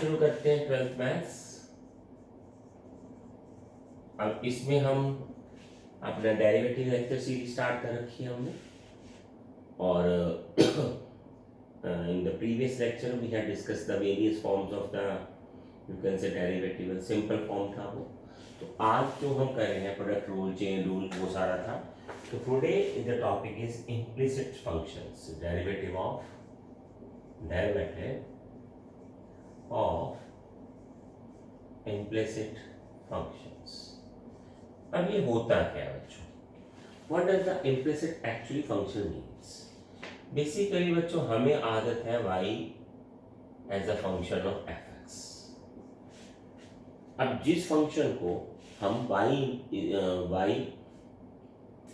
शुरू करते हैं 12th मैथ्स। अब इसमें हम अपना डेरिवेटिव लेक्चर सीरीज स्टार्ट कर रखी है हमने, और in the previous lecture we had discussed the various forms of the, you can say, derivative. Simple form था वो। तो आज जो हम कर रहे हैं प्रोडक्ट रूल, चेन रूल, वो सारा था। तो today the topic is implicit functions, derivative of implicit functions. अब ये होता क्या है बच्चों? What does the implicit actually function means? Basically बच्चों हमें आदत है y as a function of f(x). अब जिस फंक्शन को हम y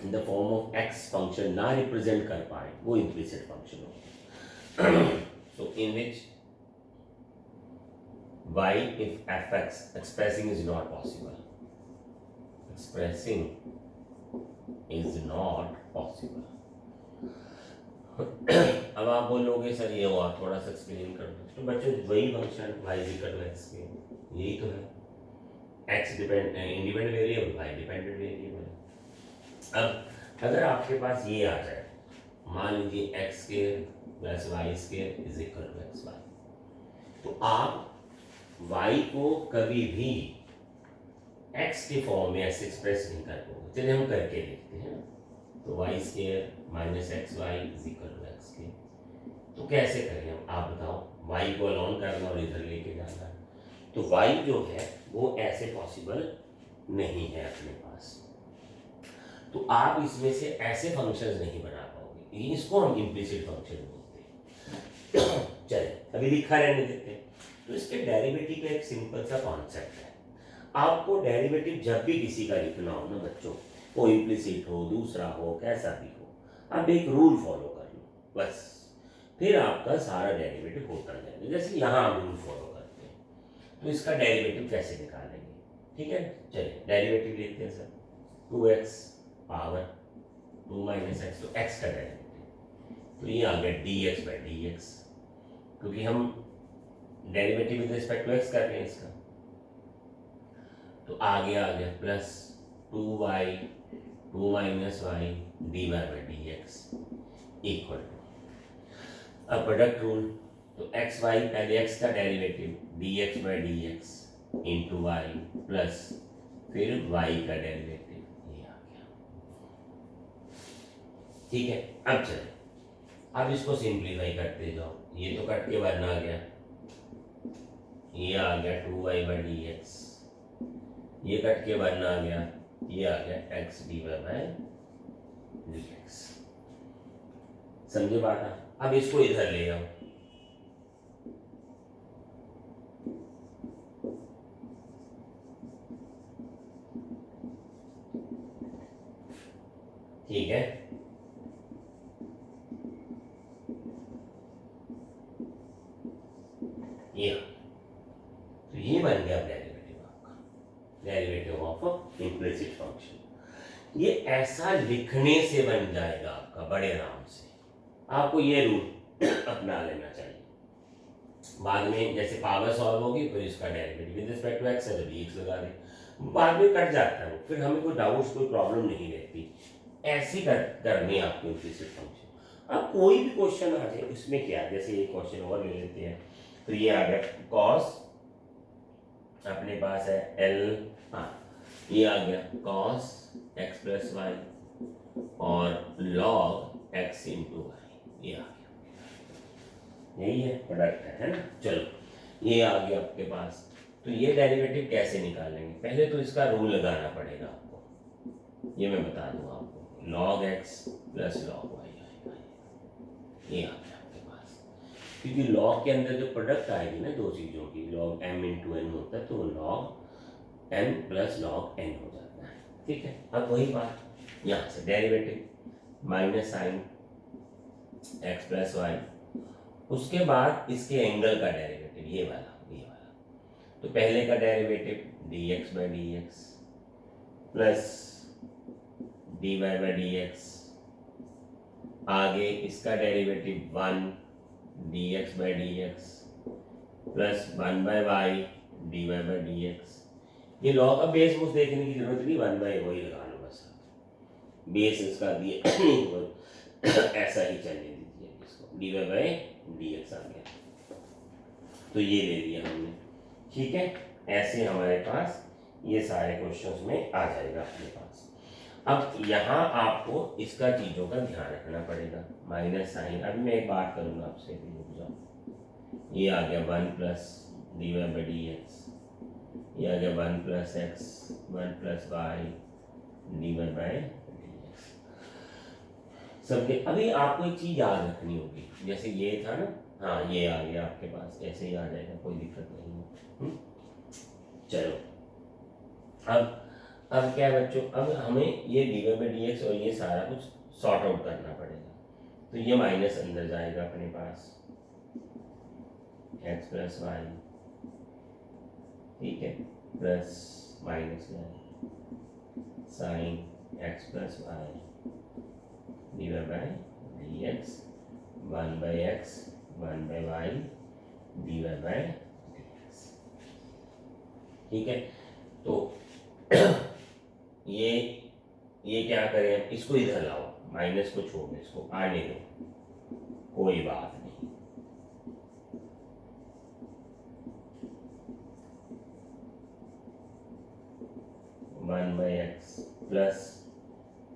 in the form of x function ना रिप्रेजेंट कर पाए, वो इम्प्लिसिट फंक्शन होता है। सो इन विच y if f(x) expressing is not possible, expressing is not possible। अब आप बोलोगे सर ये और थोड़ा सा एक्सप्लेन कर दो। तो बच्चों वही function y equal to x के, यही तो है। x independent variable, y dependent variable. अब अगर आपके पास ये आ जाए, मान लीजिए x square plus y square is equal to x y, तो आप y को कभी भी x के फॉर्म में ऐसे एक्सप्रेस नहीं कर पाओगे। चलिए हम करके देखते हैं। तो y square minus x y is equal to x के, तो कैसे करें हम, आप बताओ। y को अलॉन करना और इधर लेके जाना, तो y जो है वो ऐसे पॉसिबल नहीं है अपने पास। तो आप इसमें से ऐसे फंक्शंस नहीं बना पाओगे, इसको हम इम्प्लिसिट फंक्शन बोलते हैं। चलिए अभी लिखा रहने देते हैं। तो इसके डेरिवेटिव का एक सिंपल सा कॉन्सेप्ट है। आपको डेरिवेटिव जब भी किसी का लिखना हो ना बच्चों, वो इम्प्लिसिट हो, दूसरा हो, कैसा भी हो, आप एक रूल फॉलो कर लो बस, फिर आपका सारा डेरिवेटिव होता जाएगा। जैसे यहाँ हम रूल फॉलो करते हैं, तो इसका डेरिवेटिव कैसे निकालेंगे? ठीक है, चलिए डेरिवेटिव लेते हैं sir. 2x power 2 minus x, तो x का डेरिवेटिव, तो ये आ गया dx बाई dx, क्योंकि हम derivative with respect to x कर रहे हैं इसका। तो आगे आ गया plus 2y 2 minus y d y by d x equal to, अब प्रोडक्ट रूल, तो एक्स वाई, पहले एक्स का derivative d x by d x into y plus फिर वाई का डेरिवेटिव, ये आ गया। ठीक है, अब चले, अब इसको सिंप्लीफाई करते जाओ। ये तो कट के वरना आ गया, ये आ गया 2y बाई डी एक्स, ये कट के वरना आ गया, ये आ गया x d y by d x. समझे बात? अब इसको इधर ले आओ, ठीक है। ये तो ये बन गया डेरिवेटिव आपका, डेरिवेटिव ऑफ इम्प्लिसिट फंक्शन। ये ऐसा लिखने से बन जाएगा आपका बड़े आराम से। आपको ये रूल अपना लेना चाहिए। बाद में जैसे पावर सॉल्व होगी, फिर इसका derivative with respect to x है तो dx लगा दे, बाद में कट जाता है, फिर हमें कोई डाउट्स, कोई प्रॉब्लम नहीं रहती। ऐसी करनी है आपको इम्प्लिसिट फंक्शन। अब कोई भी क्वेश्चन आ जाए, उसमें क्या, जैसे एक क्वेश्चन और ले लेते हैं। तो ये आ गया कॉस, अपने पास है एल, हाँ ये आ गया कॉस एक्स प्लस वाई और लॉग एक्स इंटू वाई, ये आ गया। यही है प्रोडक्ट है ना। चलो ये आ गया आपके पास। तो ये डेरिवेटिव कैसे निकालेंगे? पहले तो इसका रूल लगाना पड़ेगा आपको, ये मैं बता दूं आपको। Log x plus log y आएगा, ये आ गया आपके पास। क्योंकि लॉग के अंदर जो प्रोडक्ट आएगी ना दो चीज़ों की, लॉग m इंटू एन होता है, तो log m plus log n हो जाता है। ठीक है, अब वही बात यहाँ से derivative minus sine x plus y, उसके बाद इसके एंगल का डेरिवेटिव, ये वाला। तो पहले का derivative d x by d x plus d y by d x, आगे इसका derivative 1 d x by d x plus 1/y dy/dx। ये लॉग का बेस मुझे देखने की जरूरत नहीं, 1/, वही लगा लो बस, बेस इसका दिए ऐसा ही चलने दीजिए इसको, dy/dx आ गया। तो ये ले लिया हमने, ठीक है। ऐसे हमारे पास ये सारे क्वेश्चंस में आ जाएगा अपने पास। अब यहाँ आपको इसका चीज़ों का ध्यान रखना पड़ेगा, माइनस साइन। अभी मैं एक बात करूँगा आपसे, रुक जाओ। ये आ गया 1 प्लस dy/dx, ये आ गया 1 plus x 1 plus y dy/dx। सबके अभी आपको एक चीज़ याद रखनी होगी, जैसे ये था ना, हाँ ये आ गया आपके पास, ऐसे ही आ जाएगा, कोई दिक्कत नहीं है। चलो अब क्या है बच्चों, अब हमें ये dy/dx और ये सारा कुछ सॉर्ट आउट करना पड़ेगा। तो ये माइनस अंदर जाएगा अपने पास, x प्लस वाई, ठीक है, plus minus sine x plus y dy/dx 1/x 1/y dy/dx, ठीक है। तो ये क्या करें, इसको इधर लाओ, माइनस को छोड़ दो, इसको आने दो, कोई बात नहीं। One by x plus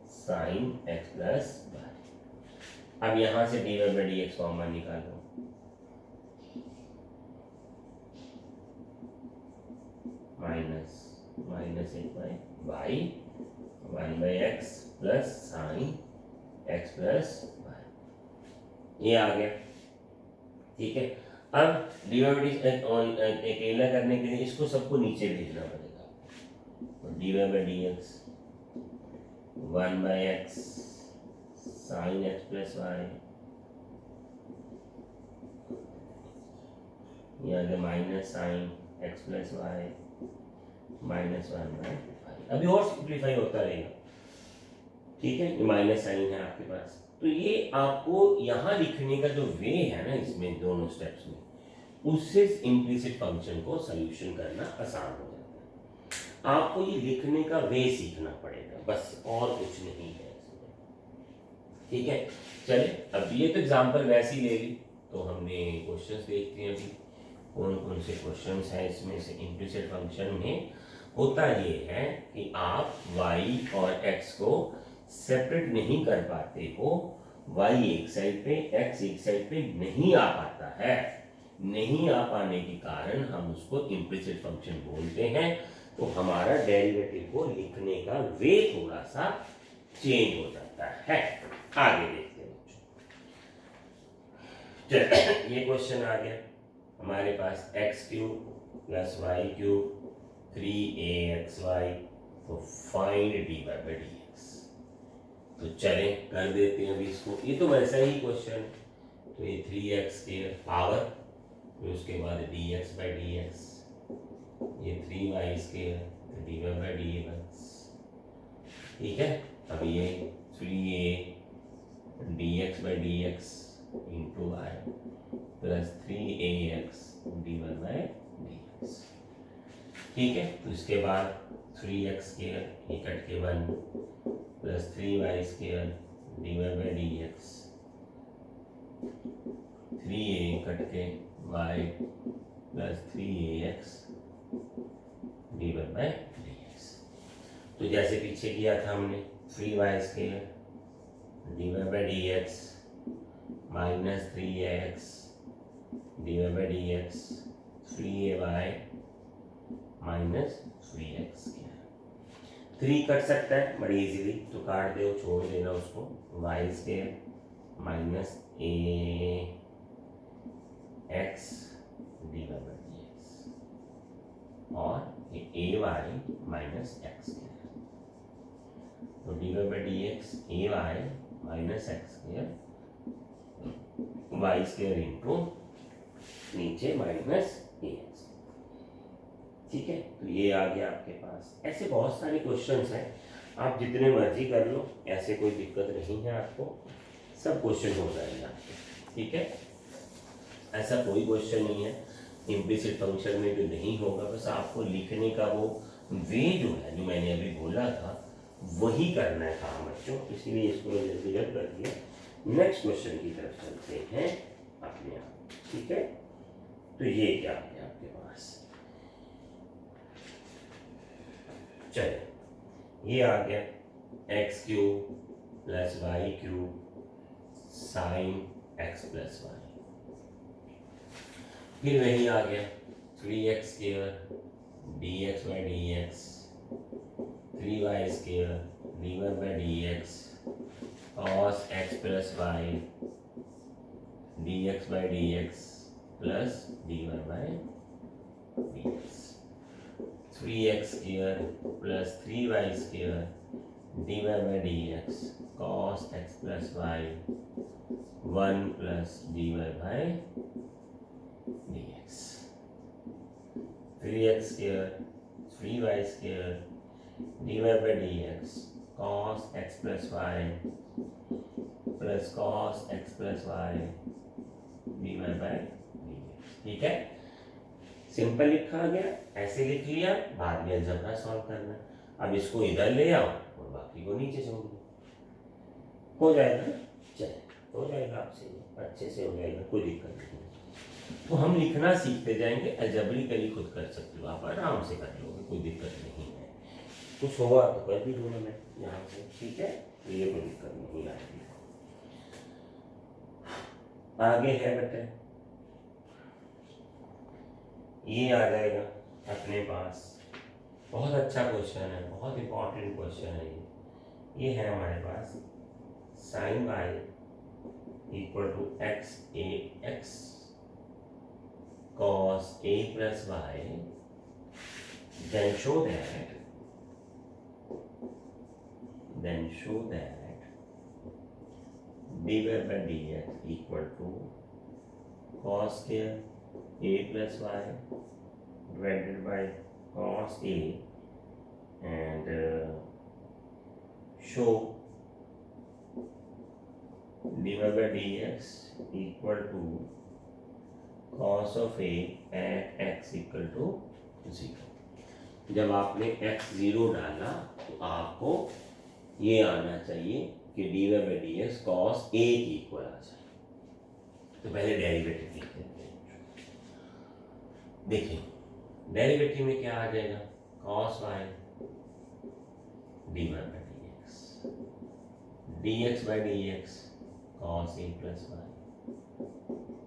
sine x plus y. अब यहां से dy/dx कॉमन निकालो, minus 1/y 1/x plus sine x plus y, ये आ गया, ठीक है। अब dy/dx अकेला करने के लिए इसको सबको नीचे भेजना पड़ेगा, तो dy/dx 1/x sign x plus y, ये आ गया minus sine x plus y minus 1/5। अभी और सिंप्लीफाई होता रहेगा, ठीक है। ये माइनस साइन है आपके पास, तो ये आपको यहाँ लिखने का जो वे है ना, इसमें दोनों स्टेप्स में, उससे इम्प्लिसिट फंक्शन को सॉल्यूशन करना आसान हो जाता है। आपको ये लिखने का वे सीखना पड़ेगा, बस और कुछ नहीं है इसमें, ठीक है। चले, अब ये तो एग्जाम्पल वैसे ही ले ली, तो हमने क्वेश्चंस देखते हैं अभी कौन कौन से क्वेश्चंस हैं इसमें से। इम्प्लिसिट फंक्शन में होता ये है कि आप y और x को सेपरेट नहीं कर पाते हो, y एक साइड पे x एक साइड पे नहीं आ पाता है, नहीं आ पाने के कारण हम उसको इम्प्लिसिट फंक्शन बोलते हैं। तो हमारा डेरिवेटिव को लिखने का वे थोड़ा सा चेंज हो जाता है। आगे देखते हैं, चलिए ये क्वेश्चन आ गया हमारे पास, x³ प्लस y³ 3axy, तो फाइंड dy/dx। तो चलें कर देते हैं अभी इसको, ये तो वैसा ही क्वेश्चन। तो ये 3x के पावर, फिर उसके बाद dx/dx, ये 3y स्क्वायर dy/dx, ठीक है। अब ये 3a dx/dx into y plus 3ax dy/dx, ठीक है। तो इसके बाद 3x स्क्वायर, ये कट के 1 plus 3y square dy/dx, 3a cut के y प्लस 3ax dy/dx। तो जैसे पीछे किया था हमने, 3y square dy/dx minus 3ax dy/dx 3ay minus 3x square. 3 cut सकता है बड़ी इजीली, तो काट दो, छोड़ देना उसको। y square minus a x dy/dx और ये a y minus x square, तो dy/dx a y minus x square y square into नीचे माइनस ax, ठीक है। तो ये आ गया आपके पास। ऐसे बहुत सारे क्वेश्चंस हैं, आप जितने मर्जी कर लो, ऐसे कोई दिक्कत नहीं है आपको, सब क्वेश्चन हो जाएंगे आपके, ठीक है। ऐसा कोई क्वेश्चन नहीं है इम्प्लिसिट फंक्शन में भी नहीं होगा, बस आपको लिखने का वो वे जो है, जो मैंने अभी बोला था वही करना है काम बच्चों, इसीलिए इसको मैं जल्दी जल्द कर दिया। नेक्स्ट क्वेश्चन की तरफ चलते हैं अपने आप, ठीक है। तो ये क्या है आपके पास, चलिए ये आ गया x cube plus y cube sine x plus y, फिर वही आ गया 3x square d x by d x, 3y square d y by d x cos x plus y d x by d x plus d y by d x, 3x square plus 3y square d y by d x cos x plus y 1 plus d y by dx, 3x square 3y square dy by dx cos x plus y plus cos x plus y dy by dx, ठीक है। Simple लिखा गया, ऐसे लिख लिया, बाद में algebra solve करना। अब इसको इधर ले आओ और बाकी को नीचे छोड़ दो, हो जाएगा। चलिए हो जाएगा, आपसे अच्छे से हो जाएगा, कोई दिक्कत नहीं। तो हम लिखना सीखते जाएंगे, अलजेब्रिकली खुद कर सकते हो आप, आराम से कर लोगे, कोई दिक्कत नहीं है। कुछ होगा तो कर भी दूंगा मैं यहाँ से, ठीक है, तो ये कोई दिक्कत नहीं आएगी। आगे है बेटे, ये आ जाएगा अपने पास, बहुत अच्छा क्वेश्चन है, बहुत इंपॉर्टेंट क्वेश्चन है ये है हमारे पास sine y equal to x a x cos a plus y, then show that dy by dx equal to cos square a plus y divided by cos a, and show dy by dx equal to cos of a at x equal to 0। जब आपने x 0 डाला तो आपको ये आना चाहिए कि dy by dx cos a की इक्वल आ जाए। तो पहले डेरिवेटिव लिखते हैं, देखिए डेरिवेटिव में क्या आ जाएगा, cos y dy by dx dx by dx cos a plus y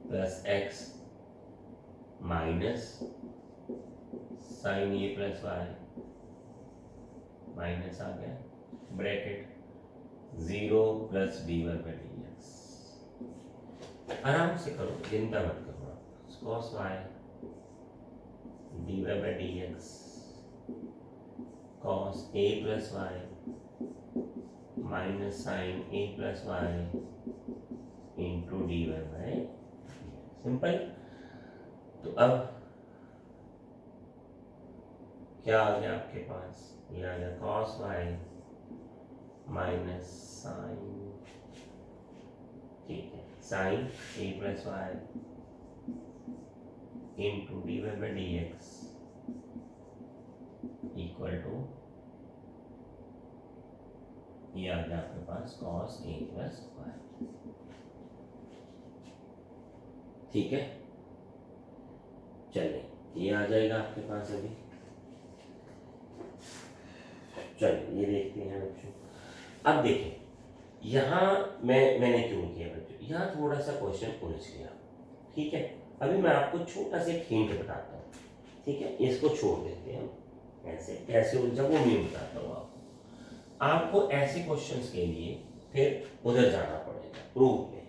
plus x minus sine a plus y minus आ गया bracket 0 plus d y by d x, आराम से करो, चिंता मत करो आप। Cos y d y by d x cos a plus y minus sine a plus y into d y by, simple. तो अब क्या आ गया आपके पास, ये आ गया cos y माइनस साइन, ठीक है, sine a plus y into d y by d x equal to, ये आ गया आपके पास cos a प्लस वाई, ठीक है। चलिए ये आ जाएगा आपके पास अभी, चलिए ये देखते हैं बच्चों। अब देखिए यहाँ मैंने क्यों किया बच्चों, यहाँ थोड़ा सा क्वेश्चन उलझ गया, ठीक है। अभी मैं आपको छोटा सा एक हिंट बताता हूँ, ठीक है, इसको छोड़ देते हैं हम, ऐसे कैसे उलझा वो मैं बताता हूँ आपको। आपको ऐसे क्वेश्चंस के लिए फिर उधर जाना पड़ेगा प्रूफ में।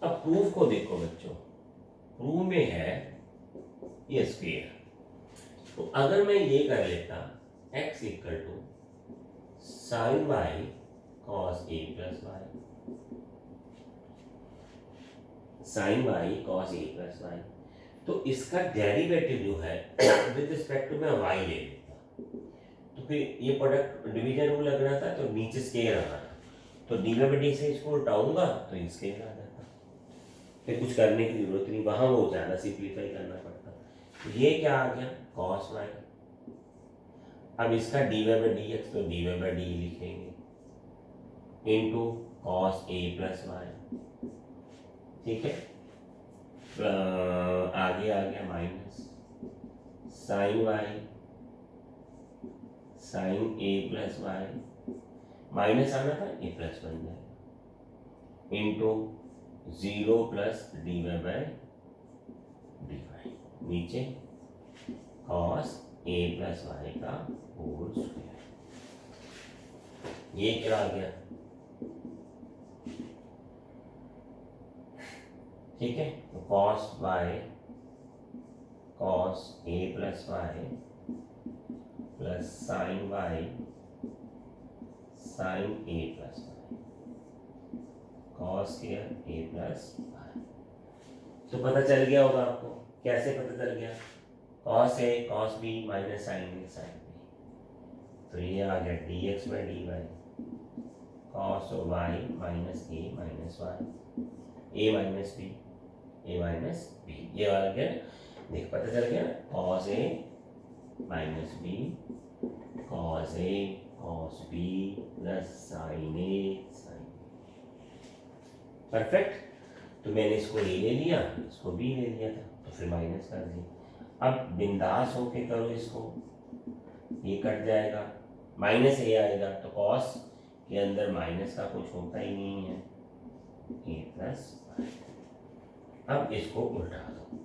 अब प्रूफ को देखो बच्चों, प्रूफ में है ये स्क्वायर, तो अगर मैं ये कर लेता x equal to sine y cos a plus y, sine y cos a plus y, तो इसका डेरिवेटिव जो है विद रिस्पेक्ट टू मैं y ले लेता, तो फिर ये प्रोडक्ट डिवीजन रूल लग रहा था, तो नीचे स्क्वायर आ रहा, तो डी बाई डी से इसको उल्टाऊंगा तो ये स्क्वायर आ जाता, फिर कुछ करने की जरूरत नहीं, वहां वो ज़्यादा सिंप्लीफाई करना पड़ता। तो ये क्या आ गया कॉस वाई। अब इसका d y by d x, तो डी वाई बाई डी लिखेंगे into cos a plus y, ठीक है। आगे आ गया minus sine y, sine a plus y, minus आना था ए प्लस बन जाएगा into 0 plus d y by d y, नीचे कॉस ए प्लस वाई का होल स्क्वायर। ये क्या आ गया, ठीक है। तो cos y cos a plus y plus sign y sine a plus Y cos square A plus y. तो पता चल गया होगा आपको, कैसे पता चल गया, cos a cos b minus sine a sine b, तो ये आ गया d x by d y cos y minus a minus y a minus b a minus b, ये आ गया। देख पता चल गया, cos a minus b cos a cos b plus sine a sine, perfect. तो मैंने इसको ए ले लिया, इसको बी ले लिया था, तो फिर माइनस कर दिया। अब बिंदास होके करो इसको, ये कट जाएगा, माइनस ए आएगा, तो कॉस के अंदर माइनस का कुछ होता ही नहीं है, ए प्लस। अब इसको उल्टा दो।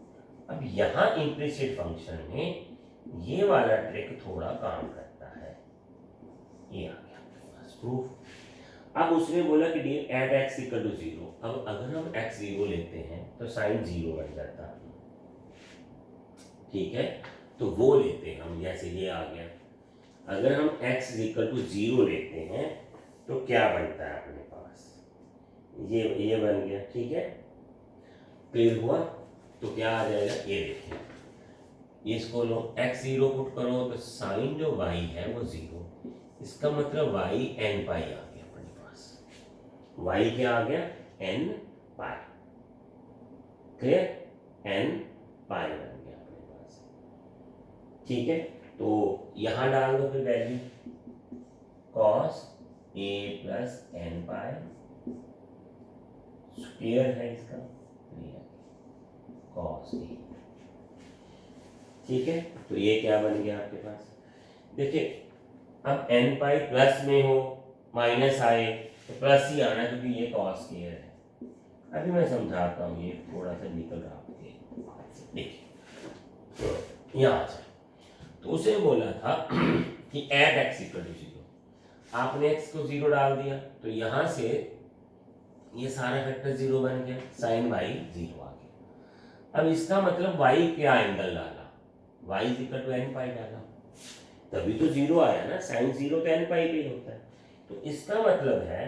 अब यहाँ इम्प्लिसिट फंक्शन में ये वाला ट्रिक थोड़ा काम करता है, ये आ गया आपके पास प्रूफ। अब उसने बोला कि d at x equal to 0। अब अगर हम x 0 लेते हैं तो साइन 0 बन जाता है, ठीक है। तो वो लेते हैं हम, जैसे ये आ गया। अगर हम x इक्वल टू 0 लेते हैं तो क्या बनता है अपने पास, ये बन गया, ठीक है। क्लियर हुआ। तो क्या आ जाएगा, ये देखिए, इसको लो x 0 पुट करो तो साइन जो y है वो 0, इसका मतलब y n पाई आ गया अपने पास, y क्या आ गया n पाई, क्लियर, n पाई बन गया अपने पास, ठीक है। तो यहां डाल दो फिर value, cos a plus n pi square है इसका, cos a, ठीक है। तो ये क्या बन गया आपके पास, देखिए अब n पाई प्लस में हो माइनस आए तो प्लस ही आना, क्योंकि ये cos स्क्वायर है। अभी मैं समझाता हूँ, ये थोड़ा सा निकल रहा है, देखिए यहाँ आ जाए। तो उसे बोला था कि एट एक्स इक्वल टू 0, आपने x को 0 डाल दिया तो यहाँ से ये सारा फैक्टर 0 बन गया, साइन y 0 आ गया। अब इसका मतलब y क्या एंगल डाला, y इक्वल टू n पाई डाला, तभी तो 0 आया ना, साइन 0 तो n पाई पे होता है। तो इसका मतलब है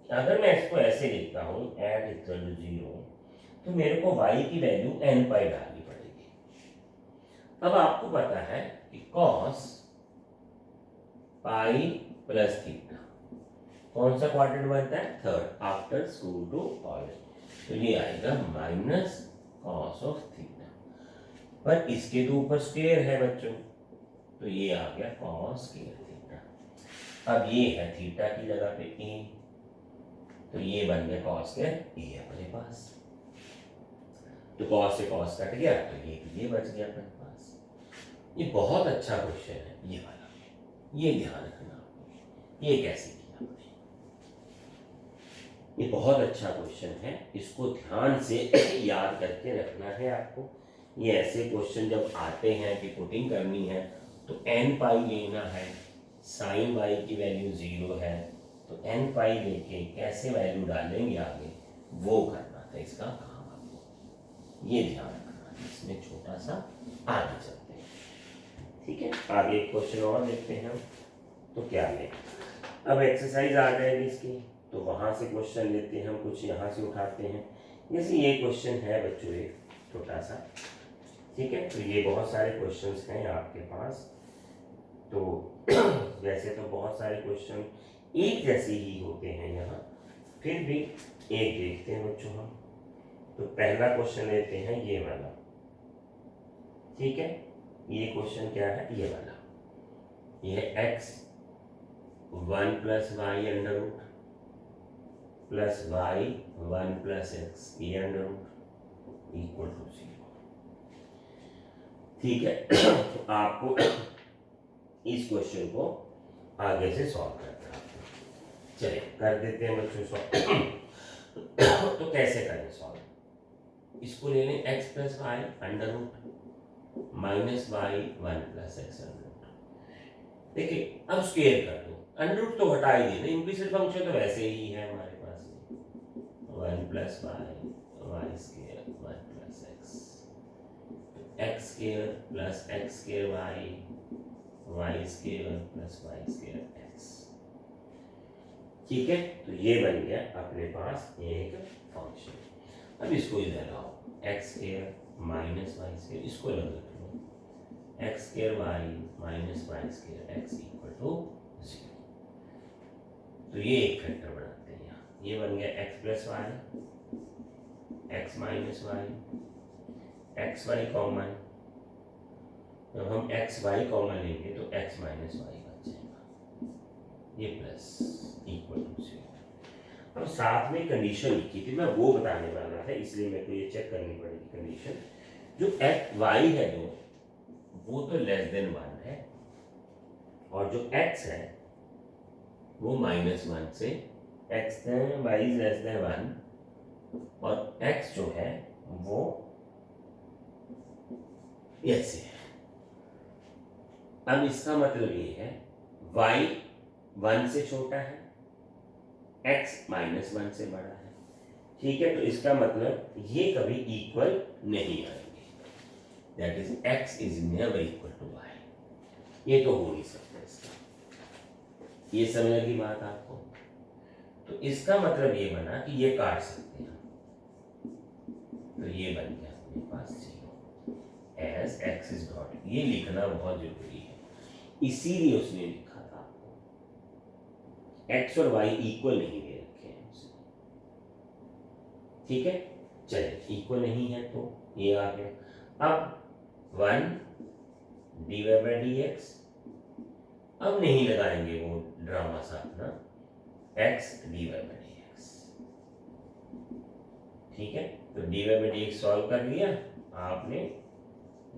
अगर मैं इसको ऐसे लिखता हूँ एट इक्वल टू 0, तो मेरे को y की वैल्यू n पाई डालनी पड़ेगी। अब आपको पता है कि cos पाई प्लस थीटा कौन सा क्वाड्रेंट बनता है, third after square to college, तो ये आएगा माइनस कॉस ऑफ थीटा, पर इसके तो ऊपर स्क्वायर है बच्चों, तो ये आ गया कॉस स्क्वायर थीटा। अब ये है थीटा की जगह पे ए, तो ये बन गया कॉस स्क्वायर ए अपने पास, तो कॉस से कॉस कट गया, तो ये बच गया अपने पास। ये बहुत अच्छा क्वेश्चन है ये वाला, ये ध्यान रखना, ये कैसे किया आपने, ये बहुत अच्छा क्वेश्चन है, इसको ध्यान से याद करके रखना है आपको। ये ऐसे क्वेश्चन जब आते हैं कि पुटिंग करनी है तो n पाई लेना है, साइन y की वैल्यू 0 है, तो n पाई लेके कैसे वैल्यू डालेंगे आगे, वो करना था इसका काम आपको, ये ध्यान रखना है। इसमें छोटा सा आगे चलते हैं, ठीक है। आगे एक क्वेश्चन और देखते हैं हम, तो क्या लें, अब एक्सरसाइज आ जाएगी इसकी, तो वहाँ से क्वेश्चन लेते हैं हम, कुछ यहाँ से उठाते हैं। जैसे ये क्वेश्चन है बच्चों एक छोटा सा, ठीक है। तो ये बहुत सारे क्वेश्चंस हैं आपके पास, तो वैसे तो बहुत सारे क्वेश्चन एक जैसे ही होते हैं यहाँ, फिर भी एक देखते हैं बच्चों हम। तो पहला क्वेश्चन लेते हैं ये वाला, ठीक है। ये क्वेश्चन क्या है, ये वाला, ये x 1 plus y under root plus y 1 plus x ये अंडर रूट इक्वल टू 0, ठीक है। तो आपको इस क्वेश्चन को आगे से सॉल्व करना है। चलिए कर देते हैं बच्चों सॉल्व। तो कैसे करें सॉल्व, इसको ले लें x plus y under root minus y 1 plus x under root. देखिए अब स्क्वायर कर दो, अंडर रूट तो हटा ही देना, इम्प्लिसिट फंक्शन तो वैसे ही है हमारे पास, 1 plus y y square 1 plus x square plus x square y square plus y square x, ठीक है। तो ये बन गया अपने पास एक फंक्शन। अब इसको इधर लाओ, x square minus y square, इसको अलग रख लो, x square y minus y square x equal to 0। तो ये एक फैक्टर बनाते हैं यहाँ, ये बन गया x plus y x minus y x y common, जब हम एक्स वाई कॉमन लेंगे तो एक्स माइनस वाई बच जाएगा, ये प्लस इक्वल टू 0। अब साथ में कंडीशन लिखी थी, मैं वो बताने वाला था, इसलिए मेरे को ये चेक करनी पड़ेगी कंडीशन। जो एक्स वाई है जो वो तो लेस देन 1 है, और जो एक्स है वो -1 से, x y is less than 1 और एक्स जो है वो ऐसे है। अब इसका मतलब ये है y 1 से छोटा है, x -1 से बड़ा है, ठीक है। तो इसका मतलब ये कभी इक्वल नहीं आएंगे, that is x is never equal to y, ये तो हो नहीं सकता इसका, ये समझने की बात आपको। तो इसका मतलब ये बना कि ये काट सकते हैं, तो ये बन गया अपने पास 0 एज x इज डॉट, ये लिखना बहुत जरूरी है, इसीलिए उसने लिखा था आपको x और y इक्वल नहीं दे रखे हैं उसने, ठीक है। चलिए इक्वल नहीं है तो ये आ गया। अब 1 dy बाई dx, अब नहीं लगाएंगे वो ड्रामा सा अपना, x dy बाई dx, ठीक है। तो dy बाई dx सॉल्व कर लिया आपने,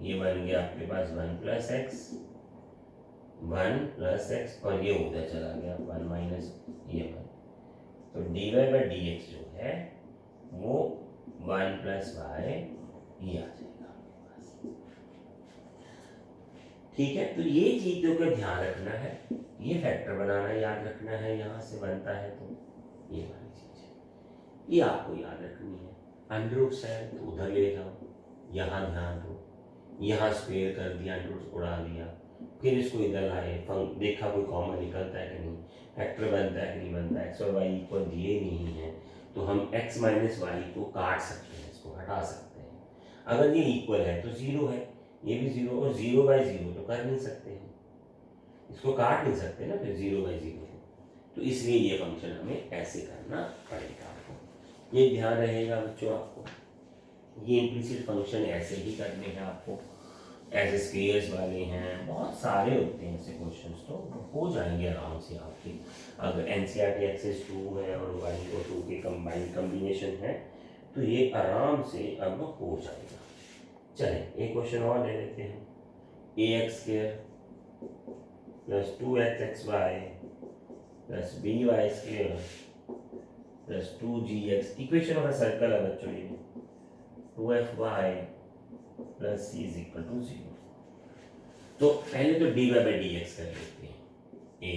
ये बन गया आपके पास 1 प्लस एक्स 1 प्लस एक्स, और ये उधर चला गया 1 माइनस ये 1, तो dy बाई dx जो है वो 1 प्लस वाई ये आ जाएगा आपके पास, ठीक है। तो ये चीजों का ध्यान रखना है, ये फैक्टर बनाना याद रखना है, यहाँ से बनता है तो ये वाली चीज है, ये आपको याद रखनी है। अंडर रूट है तो उधर ले जाओ, यहाँ ध्यान दो, यहाँ स्क्वायर कर दिया, अंडर रूट उड़ा दिया, फिर इसको इधर लाए, देखा कोई कॉमन निकलता है कि नहीं, फैक्टर बनता है कि नहीं बनता है, एक्स और वाई इक्वल दिए नहीं है तो हम एक्स माइनस वाई को काट सकते हैं, इसको हटा सकते हैं। अगर ये इक्वल है तो 0 है, ये भी 0, और 0 बाई 0 तो कर नहीं सकते हैं, इसको काट नहीं सकते ना, फिर 0 बाई 0 है, तो इसलिए ये फंक्शन हमें ऐसे करना पड़ेगा आपको, ये ध्यान रहेगा बच्चों आपको। ये इम्प्लिसिट फंक्शन ऐसे ही करने हैं आपको, ऐसे स्क्वेयर्स वाले हैं, बहुत सारे होते हैं ऐसे क्वेश्चंस, तो हो जाएंगे आराम से आपके। अगर एनसीईआरटी एक्सेस 2 है और 1 और 2 के कंबाइंड कॉम्बिनेशन है तो ये आराम से अब हो जाएगा। चलें एक क्वेश्चन और ले लेते हैं, ax² plus 2xxy plus by² plus 2gx, equation of a circle है बच्चों ये, 2fy plus c is equal to 0। तो पहले तो dy बाई dx कर लेते हैं, a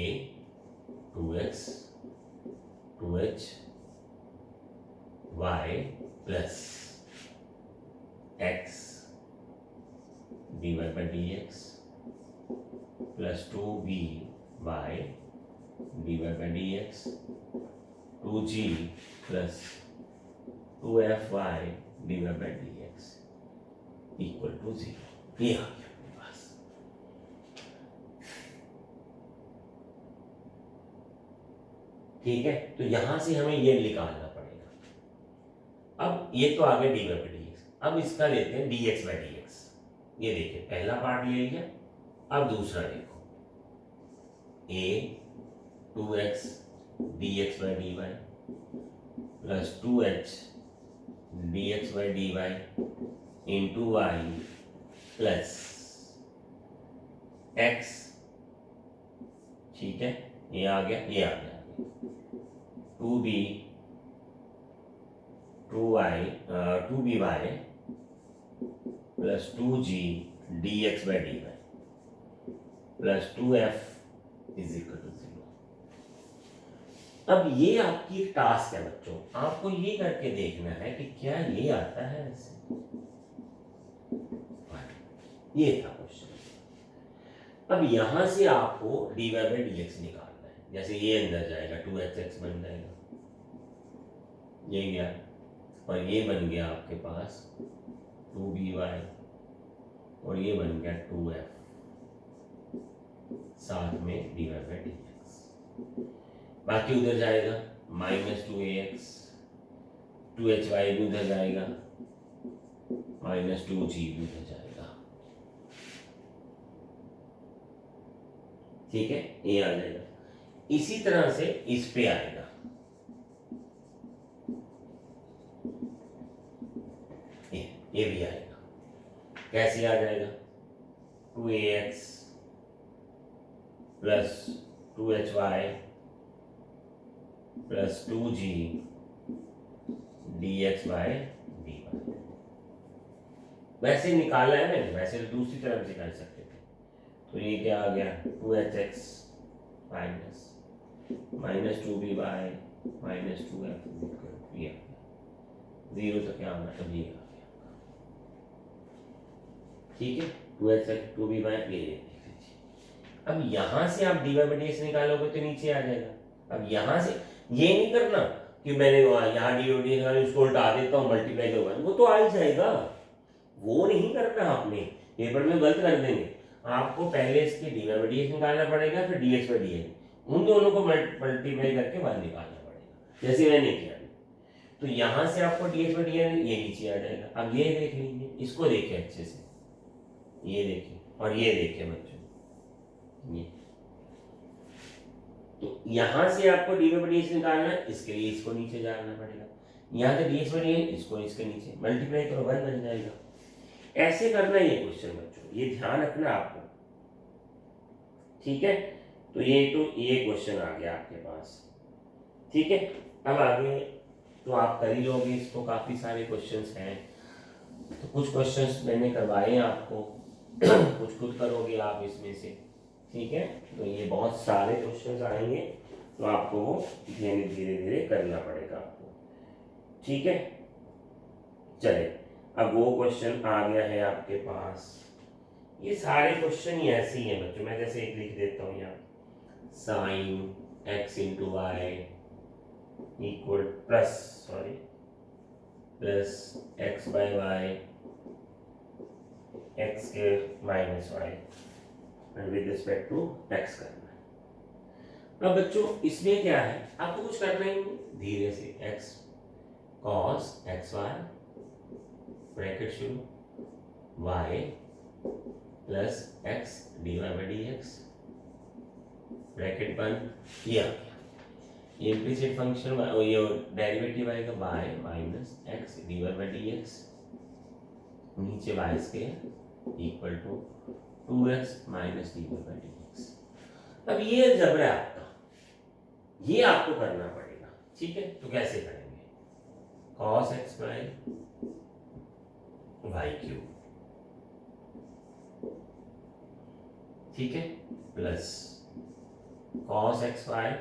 2x 2h y plus x dy by dx plus 2b y dy by dx 2g plus 2fy dy by dx equal to 0, ये आ गया अपने पास। ठीक है, तो यहां से हमें ये निकालना पड़ेगा। अब अब ये तो आ गया d y by d x. अब इसका लेते हैं d x by d x. ये देखिए पहला पार्ट ले लिया, अब दूसरा देखो, a 2x d x by d y plus 2h d x by d y into y plus x, ठीक है, ये आ गया, ये आ गया 2b 2by plus 2g d x by d y plus 2f is equal to 0। अब ये आपकी एक टास्क है बच्चों, आपको ये करके देखना है कि क्या ये आता है ऐसे। ये था क्वेश्चन। अब यहां से आपको dy बाई डी एक्स निकालना है। जैसे ये अंदर जाएगा 2x बन जाएगा, ये गया, और ये बन गया आपके पास 2by और ये बन गया 2f, साथ में dy बाई डी एक्स। बाकी उधर जाएगा माइनस 2ax, 2hy भी उधर जाएगा, माइनस 2g भी उधर जाएगा, ठीक है, ये आ जाएगा। इसी तरह से इस पे आएगा, ये भी आएगा। कैसे आ जाएगा, 2ax plus 2hy plus 2g d x by d y. वैसे निकाला है मैंने, वैसे तो दूसरी तरफ से कर सकते थे। तो ये क्या आ गया, 2hx minus minus 2b by minus 2f, ये 0 तो क्या होगा, तब ये आ गया, ठीक है, 2hx 2b बाई ये। अब यहां से आप dy बाई dx निकालोगे तो नीचे आ जाएगा। अब यहां से ये नहीं करना कि मैंने यहाँ dy बाई dx उसको उल्टा देता हूँ, मल्टीप्लाई करूँगा, वो तो आ ही जाएगा। वो नहीं करना आपने, पेपर में गलत कर देंगे। आपको पहले इसके dy बाई dx निकालना पड़ेगा, फिर dx बाई dx, उन दोनों को मल्टीप्लाई करके बाहर निकालना पड़ेगा, जैसे मैंने किया। तो यहां से आपको dx बाई dx ये नीचे आ जाएगा। अब ये देख लीजिए, इसको देखिए अच्छे से, ये देखिए और ये देखिए बच्चों, ये तो यहां से आपको dy बाई dx निकालना है, इसके लिए इसको नीचे जाना पड़ेगा। यहाँ से dx बाई dx, इसको इसके नीचे मल्टीप्लाई करो, 1 बन जाएगा। ऐसे करना ये क्वेश्चन बच्चों, ये ध्यान रखना आपको, ठीक है। तो ये क्वेश्चन आ गया आपके पास, ठीक है। अब आगे तो आप कर ही लोगे इसको, काफी सारे क्वेश्चंस हैं। तो कुछ क्वेश्चंस मैंने करवाए हैं आपको, कुछ खुद करोगे आप इसमें से, ठीक है। तो ये बहुत सारे क्वेश्चंस आएंगे, तो आपको वो धीरे धीरे करना पड़ेगा आपको, ठीक है। चले, अब वो क्वेश्चन आ गया है आपके पास। ये सारे क्वेश्चन ही ऐसे ही हैं बच्चों, मैं जैसे एक लिख देता हूँ यहाँ, sine x into y equal plus x by y x के minus y and with respect to x करना है। अब बच्चों इसमें क्या है, आपको कुछ करना ही नहीं, धीरे से x cos x y bracket शुरू y plus x d y by d x bracket बंद किया। ये इम्प्लिसिट फंक्शन, ये डेरिवेटिव आएगा y minus x d y by d x, नीचे y square equal to 2x minus d y by d x. अब ये जबरा है आपका, ये आपको करना पड़ेगा, ठीक है। तो कैसे करेंगे, cos x by y cube, ठीक है, plus cos x y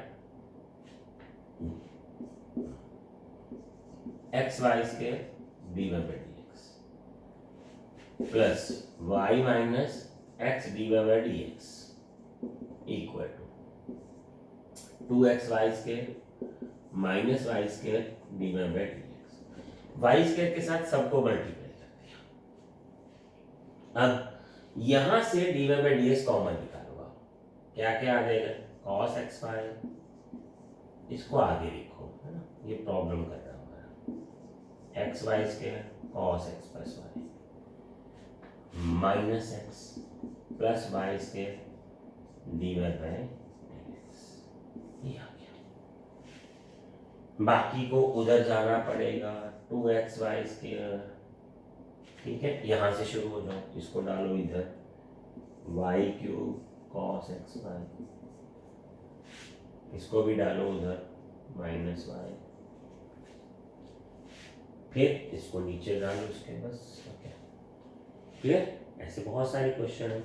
x y square d y by d x plus y minus x d y by d x equal to 2x y square minus y square d y by d x. Y square के साथ सबको multiply कर दिया। अब यहां से d y by d x common निकालूंगा, क्या क्या आ जाएगा, cos एक्स वाई, इसको आगे लिखो, है ना, ये प्रॉब्लम कर रहा हूँ, x y square cos x plus y minus x plus y square d y by x, ये आ गया। बाकी को उधर जाना पड़ेगा, 2xy स्क्वायर, ठीक है, यहाँ से शुरू हो जाओ, इसको डालो इधर, y cube cos x y, इसको भी डालो उधर माइनस वाई, फिर इसको नीचे डालो इसके, बस ओके क्लियर। ऐसे बहुत सारे क्वेश्चन हैं।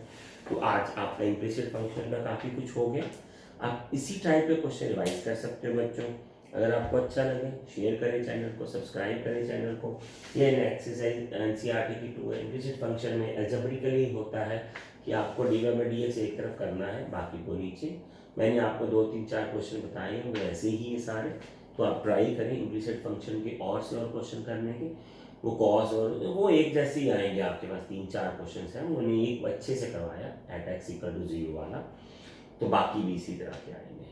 तो आज आपका इम्प्लिसिट फंक्शन का काफ़ी कुछ हो गया। आप इसी टाइप के क्वेश्चन रिवाइज कर सकते हो बच्चों। अगर आपको अच्छा लगे शेयर करें चैनल को, सब्सक्राइब करें चैनल को। ये एक्सरसाइज एनसीईआरटी की 2 है। इम्प्लिसिट फंक्शन में एल्जेब्रिकली होता है कि आपको d y by d x एक तरफ करना है, बाकी को नीचे। मैंने आपको 2 3 4 क्वेश्चन बताए हैं, वो ऐसे ही है सारे। तो आप ट्राई करें इम्प्लिसिट फंक्शन के और से और क्वेश्चन करने के। वो कॉस और वो एक जैसे ही आएंगे आपके पास, 3 4 क्वेश्चन हैं, उन्हें एक अच्छे से करवाया एट एक्स इक्वल टू 0 वाला, तो बाकी भी इसी तरह के आएंगे।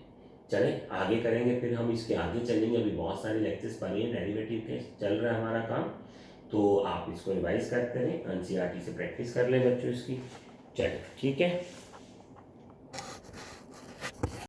चलें आगे करेंगे, फिर हम इसके आगे चलेंगे। अभी बहुत सारे लेक्चर्स पढ़े हैं, डेरिवेटिव के चल रहा है हमारा काम, तो आप इसको रिवाइज करते रहें, एनसीईआरटी से प्रैक्टिस कर लें बच्चों इसकी। चलिए ठीक है।